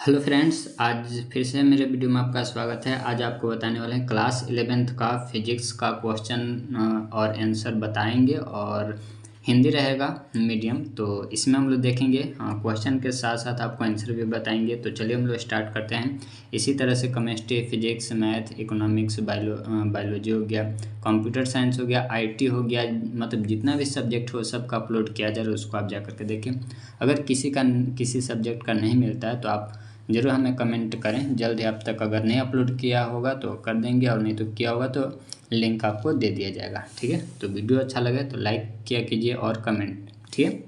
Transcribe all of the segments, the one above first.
Hello friends, आज फिर से मेरे वीडियो में आपका स्वागत है। आज आपको बताने वाले हैं क्लास 11th का फिजिक्स का क्वेश्चन और आंसर बताएंगे और हिंदी रहेगा मीडियम। तो इसमें हम लोग देखेंगे क्वेश्चन के साथ साथ आपको आंसर भी बताएंगे। तो चलिए हम लोग स्टार्ट करते हैं। इसी तरह से chemistry, physics, math, economics, biology हो गया, कंप्यूटर साइंस हो गया, आईटी हो गया, मतलब जितना भी सब्जेक्ट हो सबका अपलोड किया जा रहा है, उसको आप जा करके देखें। अगर किसी सब्जेक्ट का नहीं मिलता है तो आप ज़रूर हमें कमेंट करें। जल्द ही आप तक अगर नहीं अपलोड किया होगा तो कर देंगे, और नहीं तो किया होगा तो लिंक आपको दे दिया जाएगा। ठीक है, तो वीडियो अच्छा लगे तो लाइक किया कीजिए और कमेंट। ठीक है,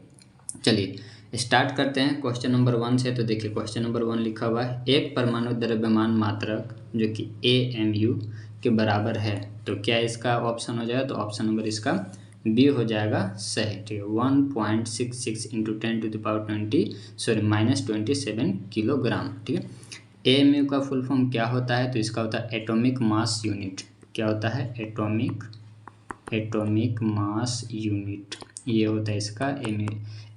चलिए स्टार्ट करते हैं क्वेश्चन नंबर 1 से। तो देखिए क्वेश्चन नंबर 1 लिखा हुआ है, एक परमाणु द्रव्यमान मात्रक जो कि AMU के बराबर है। तो क्या इसका ऑप्शन हो जाएगा? तो ऑप्शन नंबर इसका बी हो जाएगा सही। ठीक है, 1.66 इंटू 10⁻20 किलोग्राम। ठीक है, AMU का फुल फॉर्म क्या होता है? तो इसका होता है एटॉमिक मास यूनिट। क्या होता है? एटॉमिक मास यूनिट, ये होता है इसका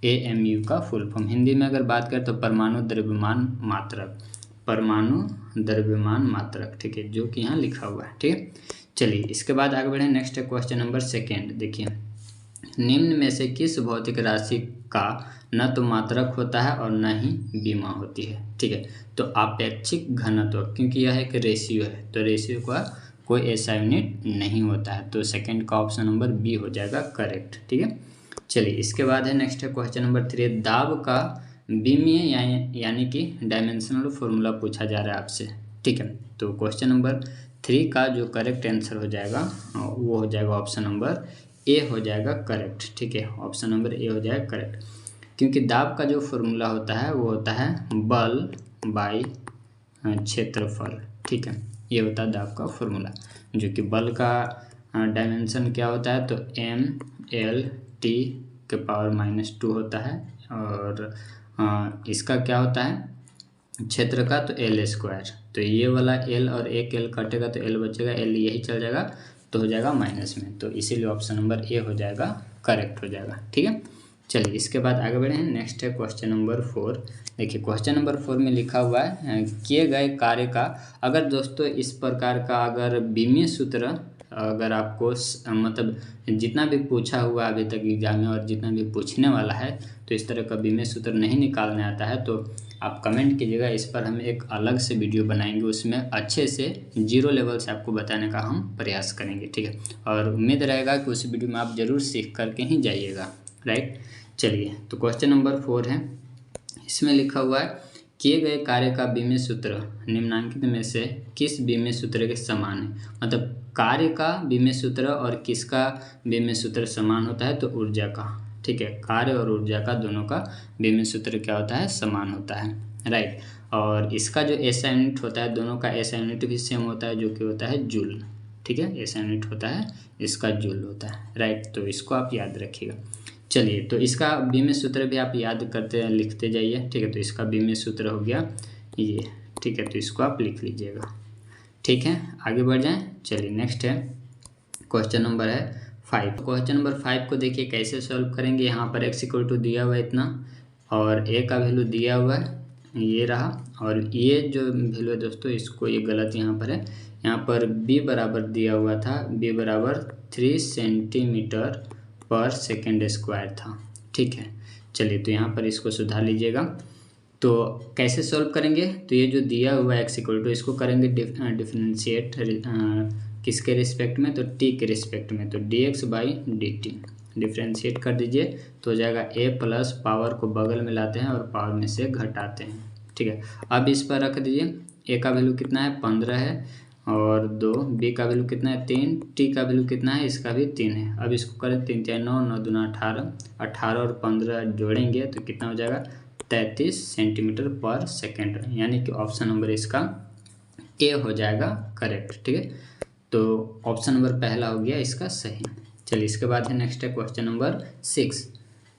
AMU का फुल फॉर्म। हिंदी में अगर बात करें तो परमाणु द्रव्यमान मात्रक, परमाणु द्रव्यमान मात्रक। ठीक है, जो कि यहाँ लिखा हुआ है। ठीक है, चलिए इसके बाद आगे बढ़े। नेक्स्ट है क्वेश्चन नंबर 2। देखिए, निम्न में से किस भौतिक राशि का न तो मात्रक होता है और न ही बीमा होती है? ठीक है, तो आपेक्षिक घनत्व, क्योंकि यह एक रेशियो है तो रेशियो का कोई ऐसा यूनिट नहीं होता है। तो सेकंड का ऑप्शन नंबर बी हो जाएगा करेक्ट। ठीक है, चलिए इसके बाद है नेक्स्ट है क्वेश्चन नंबर 3। दाब का बीमीय यानी कि डायमेंशनल फॉर्मूला पूछा जा रहा है आपसे। ठीक है, तो क्वेश्चन नंबर 3 का जो करेक्ट आंसर हो जाएगा वो हो जाएगा ऑप्शन नंबर ए हो जाएगा करेक्ट। ठीक है, ऑप्शन नंबर ए हो जाएगा करेक्ट, क्योंकि दाब का जो फॉर्मूला होता है वो होता है बल बाई क्षेत्रफल। ठीक है, ये होता है दाब का फॉर्मूला। जो कि बल का डायमेंशन क्या होता है? तो MLT के पावर -2 होता है, और इसका क्या होता है क्षेत्र का? तो L²। तो ये वाला L और एक L कटेगा तो L बचेगा, L यही चल जाएगा तो हो जाएगा माइनस में। तो इसीलिए ऑप्शन नंबर ए हो जाएगा करेक्ट हो जाएगा। ठीक है, चलिए इसके बाद आगे बढ़े हैं। नेक्स्ट है क्वेश्चन नंबर 4। देखिए क्वेश्चन नंबर 4 में लिखा हुआ है, किए गए कार्य का, अगर दोस्तों इस प्रकार का अगर बीमीय सूत्र अगर आपको मतलब जितना भी पूछा हुआ अभी तक एग्जाम में और जितना भी पूछने वाला है, तो इस तरह का बीमीय सूत्र नहीं निकालने आता है तो आप कमेंट कीजिएगा। इस पर हम एक अलग से वीडियो बनाएंगे, उसमें अच्छे से 0 लेवल से आपको बताने का हम प्रयास करेंगे। ठीक है, और उम्मीद रहेगा कि उस वीडियो में आप ज़रूर सीख करके ही जाइएगा। राइट, चलिए तो क्वेश्चन नंबर 4 है, इसमें लिखा हुआ है, किए गए कार्य का बीमीय सूत्र निम्नलिखित में से किस बीमीय सूत्र के समान है? मतलब कार्य का बीमीय सूत्र और किसका बीमीय सूत्र समान होता है? तो ऊर्जा का। ठीक है, कार्य और ऊर्जा का दोनों का बीमीय सूत्र क्या होता है? समान होता है। राइट, और इसका जो एसआई यूनिट होता है, दोनों का एसआई यूनिट भी सेम होता है, जो कि होता है जूल। ठीक है, एसआई यूनिट होता है, इसका जूल होता है। राइट, तो इसको आप याद रखिएगा। चलिए, तो इसका बीमीय सूत्र भी आप याद करते लिखते जाइए। ठीक है, तो इसका बीमीय सूत्र हो गया ये। ठीक है, तो इसको आप लिख लीजिएगा। ठीक है, आगे बढ़ जाएं। चलिए नेक्स्ट है क्वेश्चन नंबर है 5। क्वेश्चन नंबर 5 को देखिए कैसे सॉल्व करेंगे। यहाँ पर x दिया हुआ है इतना, और a का वैल्यू दिया हुआ है ये रहा, और ये जो वैल्यू है दोस्तों इसको ये गलत यहाँ पर है। यहाँ पर b बराबर दिया हुआ था, b बराबर 3 सेंटीमीटर पर सेकेंड स्क्वायर था। ठीक है, चलिए तो यहाँ पर इसको सुधार लीजिएगा। तो कैसे सॉल्व करेंगे? तो ये जो दिया हुआ है x इसको करेंगे डिफरेंशिएट किसके रिस्पेक्ट में? तो t के रिस्पेक्ट में। तो dx/dt डिफरेंशिएट कर दीजिए तो हो जाएगा a प्लस, पावर को बगल में लाते हैं और पावर में से घटाते हैं। ठीक है, अब इस पर रख दीजिए। a का वैल्यू कितना है? 15 है, और 2, b का वैल्यू कितना है? 3, t का वैल्यू कितना है? इसका भी 3 है। अब इसको करें 3 4 9, 9 दूना 18, 18 और 15 जोड़ेंगे तो कितना हो जाएगा? 33 सेंटीमीटर पर सेकेंड, यानी कि ऑप्शन नंबर इसका ए हो जाएगा करेक्ट। ठीक है, तो ऑप्शन नंबर पहला हो गया इसका सही। चलिए इसके बाद है नेक्स्ट है क्वेश्चन नंबर 6।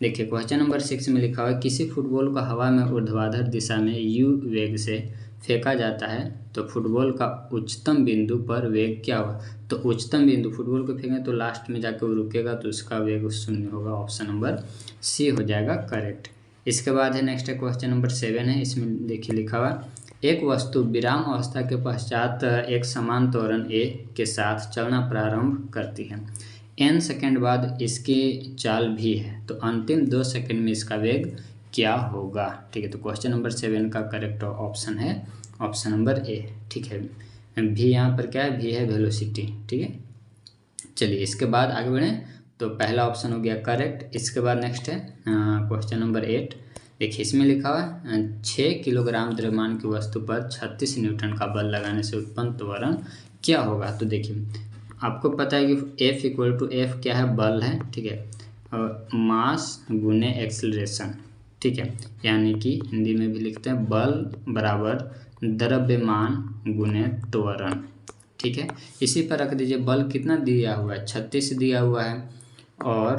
देखिए क्वेश्चन नंबर 6 में लिखा हुआ है, किसी फुटबॉल को हवा में ऊर्ध्वाधर दिशा में u वेग से फेंका जाता है तो फुटबॉल का उच्चतम बिंदु पर वेग क्या होगा? तो उच्चतम बिंदु फुटबॉल को फेंकें तो लास्ट में जाकर वो रुकेगा, तो उसका वेग 0 होगा। ऑप्शन नंबर सी हो जाएगा करेक्ट। इसके बाद है नेक्स्ट है क्वेश्चन नंबर 7 है। इसमें देखिए लिखा हुआ, एक वस्तु विराम अवस्था के पश्चात एक समान त्वरण a के साथ चलना प्रारंभ करती है। n सेकेंड बाद इसकी चाल भी है, तो अंतिम 2 सेकेंड में इसका वेग क्या होगा। ठीक है, तो क्वेश्चन नंबर 7 का करेक्ट ऑप्शन है ऑप्शन नंबर ए। ठीक है, v यहाँ पर क्या है, v है वेलोसिटी। ठीक है, चलिए इसके बाद आगे बढ़ें। तो पहला ऑप्शन हो गया करेक्ट। इसके बाद नेक्स्ट है क्वेश्चन नंबर 8। देखिए इसमें लिखा हुआ है 6 किलोग्राम द्रव्यमान की वस्तु पर 36 न्यूटन का बल लगाने से उत्पन्न त्वरण क्या होगा। तो देखिए आपको पता है कि F इक्वल टू एफ क्या है, बल है। ठीक है, और मास गुने एक्सेलरेशन। ठीक है, यानी कि हिंदी में भी लिखते हैं बल बराबर द्रव्यमान गुने त्वरण। ठीक है, इसी पर रख दीजिए। बल कितना दिया हुआ है, 36 दिया हुआ है, और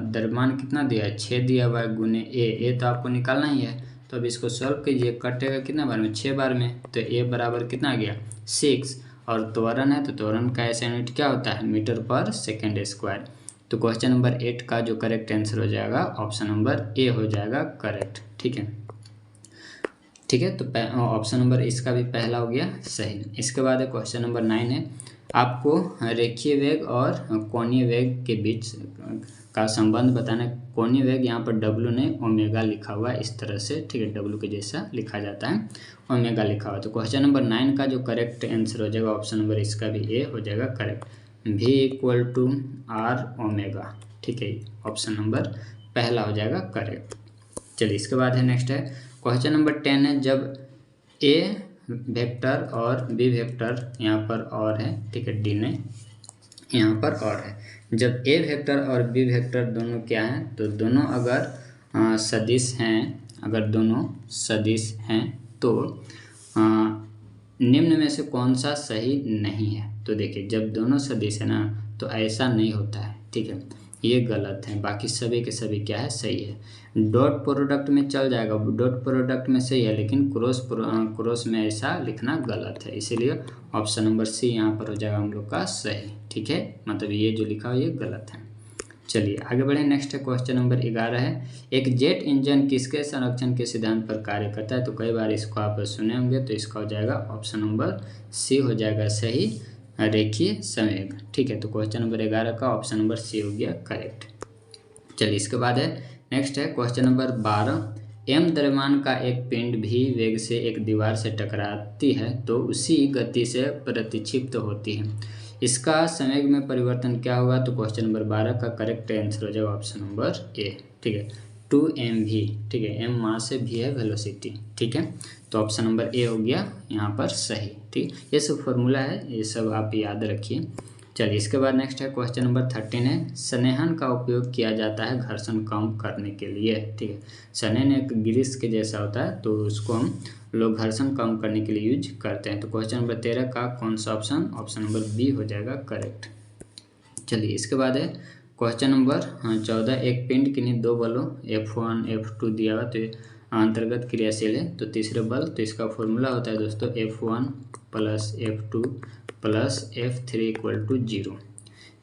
द्रव्यमान कितना दिया है, 6 दिया हुआ है, गुने ए तो आपको निकालना ही है। तो अब इसको सॉल्व कीजिए, कटेगा कितना बार में, 6 बार में, तो ए बराबर कितना आ गया 6। और त्वरण है तो त्वरण का ऐसा यूनिट क्या होता है, मीटर पर सेकेंड स्क्वायर। तो क्वेश्चन नंबर 8 का जो करेक्ट आंसर हो जाएगा ऑप्शन नंबर ए हो जाएगा करेक्ट। ठीक है, ठीक है, तो ऑप्शन नंबर इसका भी पहला हो गया सही। इसके बाद है क्वेश्चन नंबर 9 है। आपको रेखीय वेग और कोणीय वेग के बीच का संबंध बताना। कोणीय वेग यहाँ पर W ने ओमेगा लिखा हुआ है इस तरह से। ठीक है, W के जैसा लिखा जाता है, ओमेगा लिखा हुआ। तो क्वेश्चन नंबर 9 का जो करेक्ट आंसर हो जाएगा ऑप्शन नंबर इसका भी ए हो जाएगा correct. V equal to R omega. ठीक है, ऑप्शन नंबर पहला हो जाएगा करेक्ट। चलिए इसके बाद है नेक्स्ट है क्वेश्चन नंबर 10 है। जब ए वेक्टर और बी वेक्टर यहाँ पर और है, ठीक है, डी ने यहाँ पर और है। जब ए वेक्टर और बी वेक्टर दोनों क्या हैं, तो दोनों अगर सदिश हैं, अगर दोनों सदिश हैं तो निम्न में से कौन सा सही नहीं है। तो देखिए जब दोनों सदिश है ना तो ऐसा नहीं होता है। ठीक है, ये गलत है, बाकी सभी के सभी क्या है, सही है। डॉट प्रोडक्ट में चल जाएगा, डॉट प्रोडक्ट में सही है, लेकिन क्रॉस में ऐसा लिखना गलत है, इसीलिए ऑप्शन नंबर सी यहाँ पर हो जाएगा हम लोग का सही। ठीक है, मतलब ये जो लिखा हो ये गलत है। चलिए आगे बढ़े। नेक्स्ट है क्वेश्चन नंबर 11 है। एक जेट इंजन किसके संरक्षण के सिद्धांत पर कार्य करता है। तो कई बार इसको आप सुने होंगे, तो इसका हो जाएगा ऑप्शन नंबर सी हो जाएगा सही, रेखीय संवेग। ठीक है, तो क्वेश्चन नंबर 11 का ऑप्शन नंबर सी हो गया करेक्ट। चलिए इसके बाद है नेक्स्ट है क्वेश्चन नंबर 12। एम द्रव्यमान का एक पिंड भी वेग से एक दीवार से टकराती है तो उसी गति से प्रतिक्षिप्त होती है, इसका संवेग में परिवर्तन क्या होगा। तो क्वेश्चन नंबर 12 का करेक्ट आंसर हो जाएगा ऑप्शन नंबर ए। ठीक है, 2mv। ठीक है, m मास है, v है वेलोसिटी। ठीक है, तो ऑप्शन नंबर ए हो गया यहाँ पर सही। ठीक, ये सब फॉर्मूला है, ये सब आप याद रखिए। चलिए इसके बाद नेक्स्ट है क्वेश्चन नंबर 13 है। स्नेहन का उपयोग किया जाता है घर्षण कम करने के लिए। ठीक है, स्नेहन एक ग्रीस के जैसा होता है, तो उसको हम लोग घर्षण कम करने के लिए यूज करते हैं। तो क्वेश्चन नंबर 13 का कौन सा ऑप्शन, ऑप्शन नंबर बी हो जाएगा करेक्ट। चलिए इसके बाद है क्वेश्चन नंबर 14। एक पिंड किन्हीं दो बलों F1 F2 दिया हुआ, तो अंतर्गत क्रियाशील है, तो तीसरे बल, तो इसका फॉर्मूला होता है दोस्तों F1 plus F2 plus F3 equal to 0।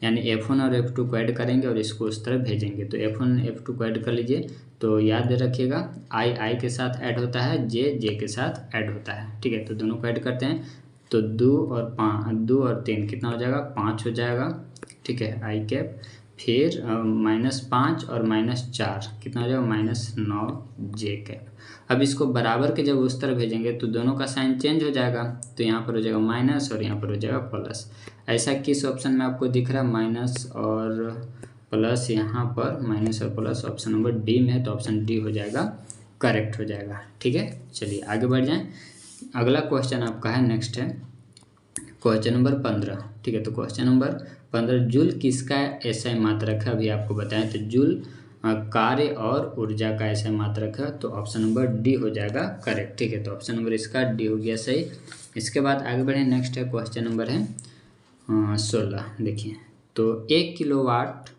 यानी F1 और F2 को ऐड करेंगे और इसको उस तरफ भेजेंगे। तो F1 F2 को ऐड कर लीजिए, तो याद रखिएगा I के साथ ऐड होता है, J के साथ ऐड होता है। ठीक है, तो दोनों को ऐड करते हैं, तो 2 और 3 कितना हो जाएगा, 5 हो जाएगा। ठीक है, I कैप, फिर -5 और -4 कितना हो जाएगा, -9 J कैप। अब इसको बराबर के जब उस तरह भेजेंगे तो दोनों का साइन चेंज हो जाएगा, तो यहाँ पर हो जाएगा माइनस और यहाँ पर हो जाएगा प्लस। ऐसा किस ऑप्शन में आपको दिख रहा है, माइनस और प्लस, यहाँ पर माइनस और प्लस ऑप्शन नंबर डी में है, तो ऑप्शन डी हो जाएगा करेक्ट हो जाएगा। ठीक है, चलिए आगे बढ़ जाएं। अगला क्वेश्चन आपका है नेक्स्ट है क्वेश्चन नंबर 15। ठीक है, तो क्वेश्चन नंबर 15, जूल किसका एसआई मात्रक है, अभी आपको बताएं। तो जूल कार्य और ऊर्जा का ऐसा मात्रक है, तो ऑप्शन नंबर डी हो जाएगा करेक्ट। ठीक है, तो ऑप्शन नंबर इसका डी हो गया सही। इसके बाद आगे बढ़े। नेक्स्ट है क्वेश्चन नंबर है 16। देखिए, तो 1 किलोवाट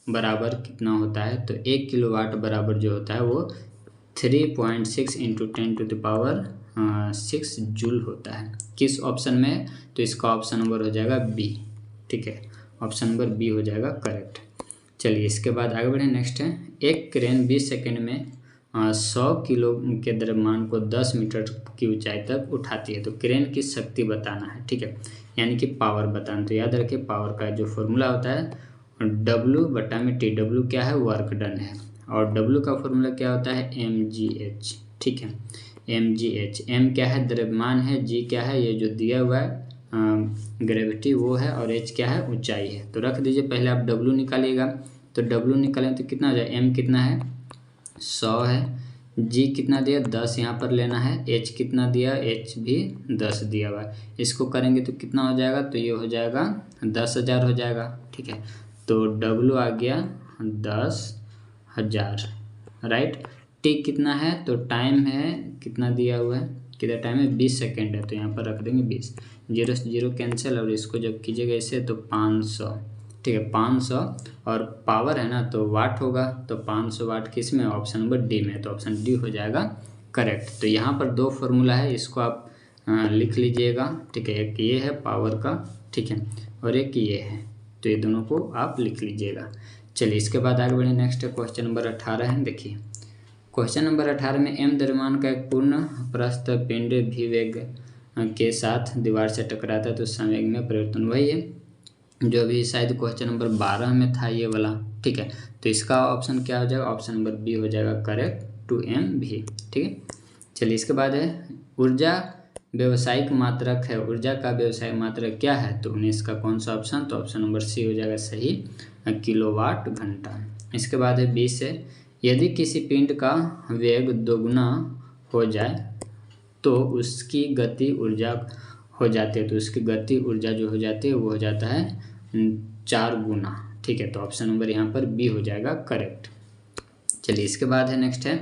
बराबर कितना होता है। तो 1 किलोवाट बराबर जो होता है वो 3.6 × 10⁻6 जूल होता है। किस ऑप्शन में, तो इसका ऑप्शन नंबर हो जाएगा बी। ठीक है, ऑप्शन नंबर बी हो जाएगा करेक्ट। चलिए इसके बाद आगे बढ़े। नेक्स्ट है, एक क्रेन 20 सेकंड में 100 किलो के द्रव्यमान को 10 मीटर की ऊंचाई तक उठाती है। तो क्रेन की शक्ति बताना है, ठीक है, यानी कि पावर बताना। तो याद रखिए पावर का जो फॉर्मूला होता है W/T। W क्या है, वर्क डन है, और W का फॉर्मूला क्या होता है, mgh, ठीक है, mgh। m क्या है, द्रव्यमान है, g क्या है, ये जो दिया हुआ है ग्रेविटी वो है, और h क्या है, ऊंचाई है। तो रख दीजिए, पहले आप W निकालिएगा। तो W निकालें तो कितना हो जाए, m कितना है 100 है, g कितना दिया 10 यहाँ पर लेना है, h कितना दिया, h भी 10 दिया हुआ है। इसको करेंगे तो कितना हो जाएगा, तो ये हो जाएगा 10,000 हो जाएगा, ठीक है। तो W आ गया 10,000, राइट। T कितना है, तो टाइम है कितना दिया हुआ है, कितना टाइम है 20 सेकेंड है, तो यहाँ पर रख देंगे 20, 0 से 0 कैंसिल, और इसको जब कीजिएगा इसे तो 500, ठीक है 500, और पावर है ना तो वाट होगा, तो 500 वाट किस में, ऑप्शन नंबर डी में, तो ऑप्शन डी हो जाएगा करेक्ट। तो यहाँ पर 2 फॉर्मूला है, इसको आप लिख लीजिएगा, ठीक है, एक ये है पावर का, ठीक है, और एक ये है, तो ये दोनों को आप लिख लीजिएगा। चलिए इसके बाद आगे बढ़े, नेक्स्ट क्वेश्चन नंबर 18 है। देखिए क्वेश्चन नंबर 18 में m द्रव्यमान का एक पूर्ण प्रस्थ पिंड भी वेग के साथ दीवार से टकराता है तो संवेग में परिवर्तन वही है जो अभी शायद क्वेश्चन नंबर 12 में था ये वाला, ठीक है। तो इसका ऑप्शन क्या हो जाएगा, ऑप्शन नंबर बी हो जाएगा करेक्ट, 2mv, ठीक है। चलिए इसके बाद है ऊर्जा व्यवसायिक मात्रक है, ऊर्जा का व्यवसायिक मात्रक क्या है, तो 19 का कौन सा ऑप्शन, तो ऑप्शन नंबर सी हो जाएगा सही, किलोवाट घंटा। इसके बाद है 20 है, यदि किसी पिंड का वेग दोगुना हो जाए तो उसकी गति ऊर्जा हो जाती है, तो उसकी गति ऊर्जा जो हो जाती है वो हो जाता है 4 गुना, ठीक है। तो ऑप्शन नंबर यहाँ पर बी हो जाएगा करेक्ट। चलिए इसके बाद है नेक्स्ट है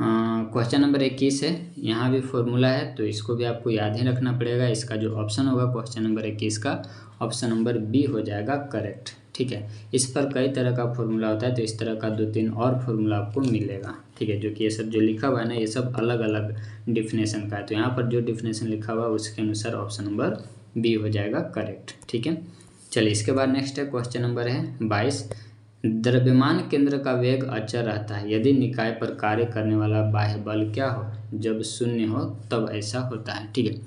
क्वेश्चन नंबर 21 है, यहाँ भी फॉर्मूला है, तो इसको भी आपको याद ही रखना पड़ेगा। इसका जो ऑप्शन होगा क्वेश्चन नंबर 21 का ऑप्शन नंबर बी हो जाएगा करेक्ट, ठीक है। इस पर कई तरह का फॉर्मूला होता है, तो इस तरह का 2-3 और फॉर्मूला आपको मिलेगा, ठीक है, जो कि ये सब जो लिखा हुआ है ना ये सब अलग अलग डिफिनेशन का है। तो यहाँ पर जो डिफिनेशन लिखा हुआ है उसके अनुसार ऑप्शन नंबर बी हो जाएगा करेक्ट, ठीक है। चलिए इसके बाद नेक्स्ट है क्वेश्चन नंबर है 22, द्रव्यमान केंद्र का वेग अचर रहता है यदि निकाय पर कार्य करने वाला बाह्य बल क्या हो, जब शून्य हो तब ऐसा होता है, ठीक है।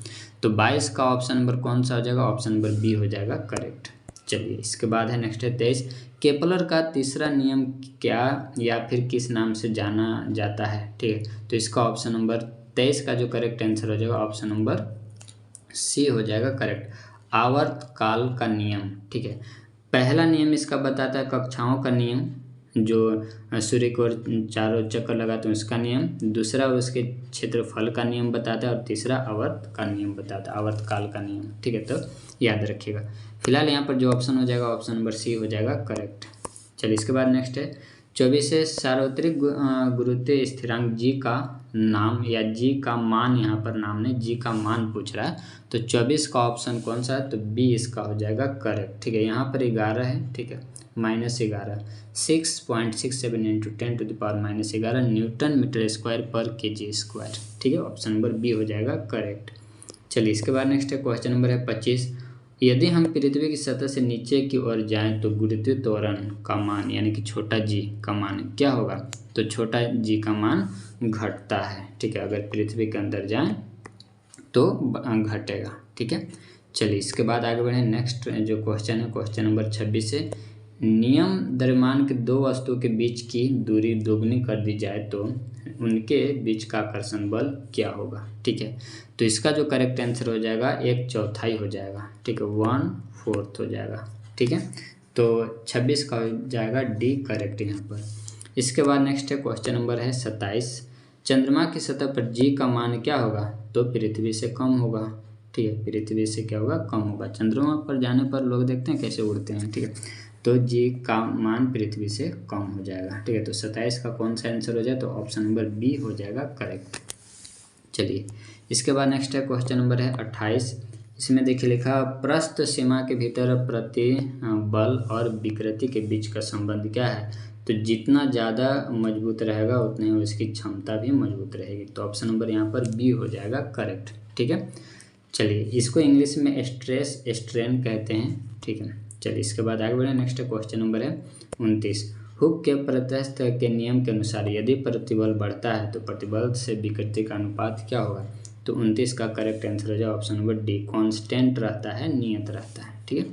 तो 22 का ऑप्शन नंबर कौन सा हो जाएगा, ऑप्शन नंबर बी हो जाएगा करेक्ट। चलिए इसके बाद है नेक्स्ट है 23, केपलर का तीसरा नियम क्या या फिर किस नाम से जाना जाता है, ठीक है। तो इसका ऑप्शन नंबर 23 का जो करेक्ट आंसर हो जाएगा ऑप्शन नंबर सी हो जाएगा करेक्ट, आवर्तकाल का नियम, ठीक है। पहला नियम इसका बताता है कक्षाओं का नियम, जो सूर्य को चारों चक्कर लगाते हैं उसका नियम, दूसरा उसके क्षेत्रफल का नियम बताता है, और तीसरा आवर्त का नियम बताता है, आवर्तकाल का नियम, ठीक है। तो याद रखिएगा। फिलहाल यहाँ पर जो ऑप्शन हो जाएगा ऑप्शन नंबर सी हो जाएगा करेक्ट। चलिए इसके बाद नेक्स्ट है 24 है, सार्वत्रिक गुरुत्व स्थिरांक जी का नाम या जी का मान, यहाँ पर नाम नहीं जी का मान पूछ रहा है, तो 24 का ऑप्शन कौन सा है, तो बी इसका हो जाएगा करेक्ट, ठीक है। यहाँ पर 11 है, ठीक है, -11, 6.67 × 10⁻⁻11 न्यूटन मीटर स्क्वायर पर kg स्क्वायर, ठीक है, ऑप्शन नंबर बी हो जाएगा करेक्ट। चलिए इसके बाद नेक्स्ट है क्वेश्चन नंबर है 25, यदि हम पृथ्वी की सतह से नीचे की ओर जाएं तो गुरुत्व त्वरण का मान यानी कि छोटा जी का मान क्या होगा, तो छोटा जी का मान घटता है, ठीक है, अगर पृथ्वी के अंदर जाएं तो घटेगा, ठीक है। चलिए इसके बाद आगे बढ़ें, नेक्स्ट जो क्वेश्चन है क्वेश्चन नंबर 26 है, नियम द्रव्यमान के दो वस्तुओं के बीच की दूरी दोगुनी कर दी जाए तो उनके बीच का आकर्षण बल क्या होगा, ठीक है। तो इसका जो करेक्ट आंसर हो जाएगा 1/4 हो जाएगा, ठीक है, 1/4 हो जाएगा, ठीक है। तो 26 का हो जाएगा डी करेक्ट यहाँ पर। इसके बाद नेक्स्ट है क्वेश्चन नंबर है 27, चंद्रमा की सतह पर जी का मान क्या होगा, तो पृथ्वी से कम होगा, ठीक है, पृथ्वी से क्या होगा, कम होगा। चंद्रमा पर जाने पर लोग देखते हैं कैसे उड़ते हैं, ठीक है, तो जी का मान पृथ्वी से कम हो जाएगा, ठीक है। तो 27 का कौन सा आंसर हो जाए, तो ऑप्शन नंबर बी हो जाएगा करेक्ट। चलिए इसके बाद नेक्स्ट है क्वेश्चन नंबर है 28, इसमें देखिए लिखा प्रस्थ सीमा के भीतर प्रति बल और विकृति के बीच का संबंध क्या है, तो जितना ज़्यादा मजबूत रहेगा उतनी उसकी क्षमता भी मजबूत रहेगी, तो ऑप्शन नंबर यहाँ पर बी हो जाएगा करेक्ट, ठीक है। चलिए इसको इंग्लिश में स्ट्रेस स्ट्रेन कहते हैं, ठीक है। चलिए इसके बाद आगे बढ़े, नेक्स्ट क्वेश्चन नंबर है 29, हुक के प्रत्यस्थ के नियम के अनुसार यदि प्रतिबल बढ़ता है तो प्रतिबल से विकृति का अनुपात क्या होगा? तो 29 का करेक्ट आंसर हो जाए ऑप्शन नंबर डी, कांस्टेंट रहता है, नियत रहता है। ठीक है,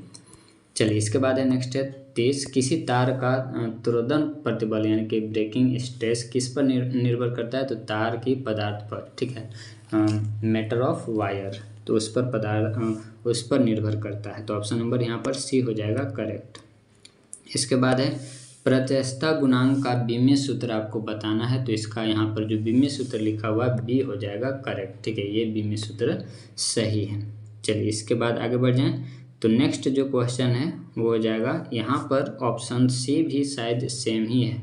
चलिए इसके बाद है नेक्स्ट है 30, किसी तार का त्रोदन प्रतिबल यानी कि ब्रेकिंग स्ट्रेस किस पर निर्भर करता है? तो तार की पदार्थ पर। ठीक है, मैटर ऑफ वायर, तो उस पर निर्भर करता है। तो ऑप्शन नंबर यहाँ पर सी हो जाएगा करेक्ट। इसके बाद है प्रत्यस्थता गुणांक का बीमीय सूत्र आपको बताना है, तो इसका यहाँ पर जो बीमीय सूत्र लिखा हुआ है बी हो जाएगा करेक्ट। ठीक है, ये बीमीय सूत्र सही है। चलिए इसके बाद आगे बढ़ जाएं, तो नेक्स्ट जो क्वेश्चन है वो हो जाएगा यहाँ पर ऑप्शन सी भी शायद सेम ही है।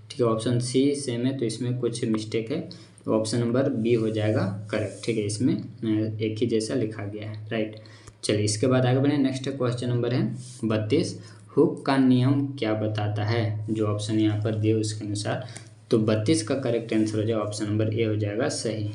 ठीक है, ऑप्शन सी सेम है तो इसमें कुछ मिस्टेक है, तो ऑप्शन नंबर बी हो जाएगा करेक्ट। ठीक है, इसमें एक ही जैसा लिखा गया है, राइट। चलिए इसके बाद आगे बढ़े, नेक्स्ट क्वेश्चन नंबर है 32, हुक का नियम क्या बताता है? जो ऑप्शन यहाँ पर दिए उसके अनुसार, तो 32 का करेक्ट आंसर हो जाएगा ऑप्शन नंबर ए हो जाएगा सही।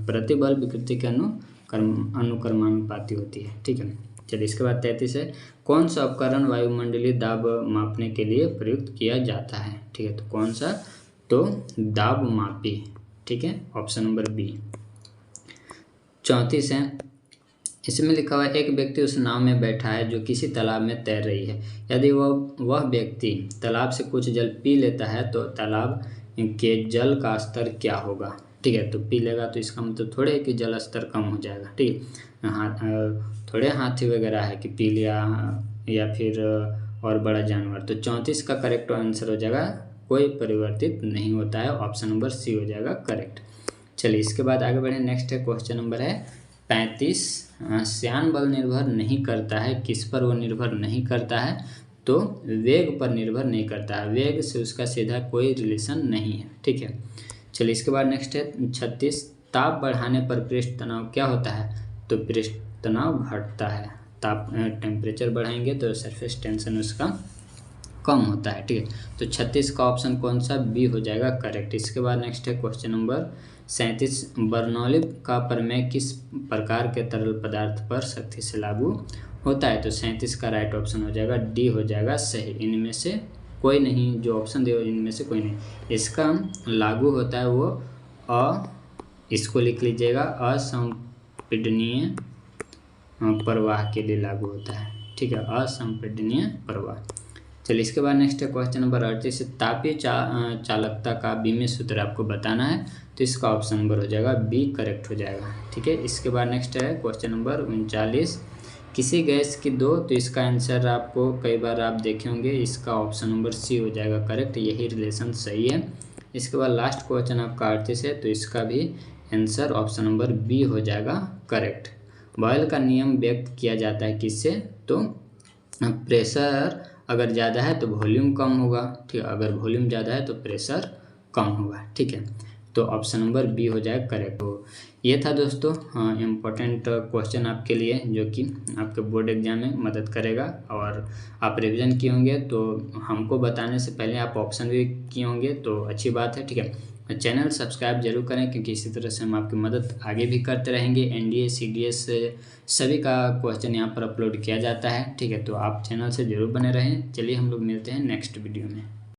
प्रतिबल विकृति के अनुक्रमानुपाती होती है। ठीक है, चलिए इसके बाद 33 है, कौन सा उपकरण वायुमंडलीय दाब मापने के लिए प्रयुक्त किया जाता है? ठीक है, तो कौन सा? तो दाब मापी। ठीक है, ऑप्शन नंबर बी। 34 है, इसमें लिखा हुआ है एक व्यक्ति उस नाव में बैठा है जो किसी तालाब में तैर रही है। यदि वह व्यक्ति तालाब से कुछ जल पी लेता है तो तालाब के जल का स्तर क्या होगा? ठीक है, तो पी लेगा तो इसका मतलब थोड़े है कि जल स्तर कम हो जाएगा। ठीक है, थोड़े हाथी वगैरह है कि पी लिया या फिर और बड़ा जानवर, तो 34 का करेक्ट आंसर हो जाएगा कोई परिवर्तित नहीं होता है, ऑप्शन नंबर सी हो जाएगा करेक्ट। चलिए इसके बाद आगे बढ़े, नेक्स्ट है क्वेश्चन नंबर है 35, श्यान बल निर्भर नहीं करता है, किस पर वो निर्भर नहीं करता है? तो वेग पर निर्भर नहीं करता है, वेग से उसका सीधा कोई रिलेशन नहीं है। ठीक है, चलिए इसके बाद नेक्स्ट है 36, ताप बढ़ाने पर पृष्ठ तनाव क्या होता है? तो पृष्ठ तनाव घटता है, ताप टेम्परेचर बढ़ाएंगे तो सरफेस टेंशन उसका कम होता है। ठीक है, तो 36 का ऑप्शन कौन सा? बी हो जाएगा करेक्ट। इसके बाद नेक्स्ट है क्वेश्चन नंबर 37, बर्नौली का प्रमेय किस प्रकार के तरल पदार्थ पर सख्ती से लागू होता है? तो 37 का राइट ऑप्शन हो जाएगा डी हो जाएगा सही, इनमें से कोई नहीं, जो ऑप्शन दिए इनमें से कोई नहीं। इसका लागू होता है वो इसको लिख लीजिएगा, असंपीडनीय प्रवाह के लिए लागू होता है। ठीक है, असंपीडनीय प्रवाह। चलिए इसके बाद नेक्स्ट है क्वेश्चन नंबर 38, तापीय चालकता का बीमीय सूत्र आपको बताना है, तो इसका ऑप्शन नंबर हो जाएगा बी करेक्ट हो जाएगा। ठीक है, इसके बाद नेक्स्ट है क्वेश्चन नंबर 39, किसी गैस की दो, तो इसका आंसर आपको कई बार आप देखे होंगे, इसका ऑप्शन नंबर सी हो जाएगा करेक्ट, यही रिलेशन सही है। इसके बाद लास्ट क्वेश्चन आपका 38 है, तो इसका भी आंसर ऑप्शन नंबर बी हो जाएगा करेक्ट। बॉयल का नियम व्यक्त किया जाता है किससे? तो प्रेशर अगर ज़्यादा है तो वॉल्यूम कम होगा। ठीक है, अगर वॉल्यूम ज़्यादा है तो प्रेशर कम होगा। ठीक है, तो ऑप्शन नंबर बी हो जाएगा करेक्ट। हो ये था दोस्तों इम्पोर्टेंट क्वेश्चन आपके लिए, जो कि आपके बोर्ड एग्जाम में मदद करेगा। और आप रिवीजन किए होंगे तो हमको बताने से पहले आप ऑप्शन भी किए होंगे, तो अच्छी बात है। ठीक है, चैनल सब्सक्राइब जरूर करें, क्योंकि इसी तरह से हम आपकी मदद आगे भी करते रहेंगे। एनडीए सीडीएस सभी का क्वेश्चन यहाँ पर अपलोड किया जाता है। ठीक है, तो आप चैनल से ज़रूर बने रहें। चलिए हम लोग मिलते हैं नेक्स्ट वीडियो में।